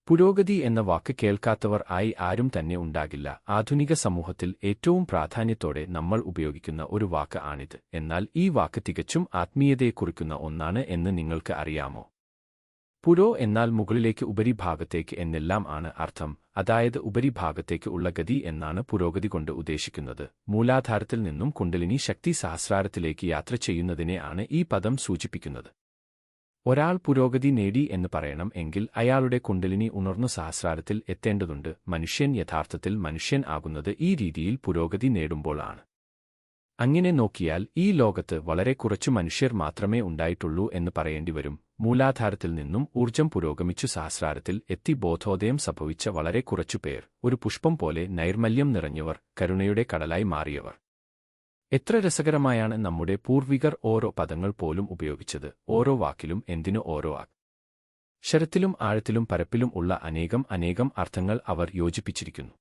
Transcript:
പുരോഗതി എന്ന വാക്ക് കേൾക്കാത്തവർ ആയി ആരും തന്നെ ഉണ്ടാകില്ല. ആധുനിക സമൂഹത്തിൽ ഏറ്റവും പ്രാധാന്യത്തോടെ നമ്മൾ ഉപയോഗിക്കുന്ന ഒരു വാക്ക് ആണിത്. എന്നാൽ ഈ വാക്ക് തികച്ചും ആത്മീയതയെ കുറിക്കുന്ന ഒന്നാണ് എന്ന് നിങ്ങൾക്ക് അറിയാമോ? പുരോ എന്നാൽ മുകളിലേക്ക് ഉപരിഭാഗത്തേക്ക് എന്നെല്ലാം ആണ് അർത്ഥം. അതായത് ഉപരിഭാഗത്തേക്ക് ഉള്ള ഗതി എന്നാണ് പുരോഗതി കൊണ്ട് ഉദ്ദേശിക്കുന്നത്. മൂലാധാരത്തിൽ നിന്നും കുണ്ഡലിനി ശക്തി സഹസ്രാരത്തിലേക്ക് യാത്ര ചെയ്യുന്നതിനെ ആണ് ഈ പദം സൂചിപ്പിക്കുന്നത്. ഒരാൾ പുരോഗതി നേടി എന്ന് പറയണം എങ്കിൽ അയാളുടെ കുണ്ഡലിനി ഉണർന്നു സഹസ്രാരത്തിൽ എത്തേണ്ടതുണ്ട്. മനുഷ്യൻ യഥാർത്ഥത്തിൽ മനുഷ്യൻ ആകുന്നത് ഈ രീതിയിൽ പുരോഗതി നേടുമ്പോൾ ആണ്. അങ്ങനെ നോക്കിയാൽ ഈ ലോകത്ത് വളരെ കുറച്ചു മനുഷ്യർ മാത്രമേ ഉണ്ടായിട്ടുള്ളൂ എന്ന് പറയേണ്ടി വരും. മൂലാധാരത്തിൽ നിന്നും ഊർജം പുരോഗമിച്ചു സഹസ്രാരത്തിൽ എത്തി ബോധോദയം സംഭവിച്ച വളരെ കുറച്ചു പേർ, ഒരു പുഷ്പം പോലെ നൈർമല്യം നിറഞ്ഞവർ, കരുണയുടെ കടലായി മാറിയവർ. എത്ര രസകരമായാണ് നമ്മുടെ പൂർവികർ ഓരോ പദങ്ങൾ പോലും ഉപയോഗിച്ചത്. ഓരോ വാക്കിലും എന്തിനു ഓരോ ശരത്തിലും ആഴത്തിലും പരപ്പിലും ഉള്ള അനേകം അർത്ഥങ്ങൾ അവർ യോജിപ്പിച്ചിരിക്കുന്നു.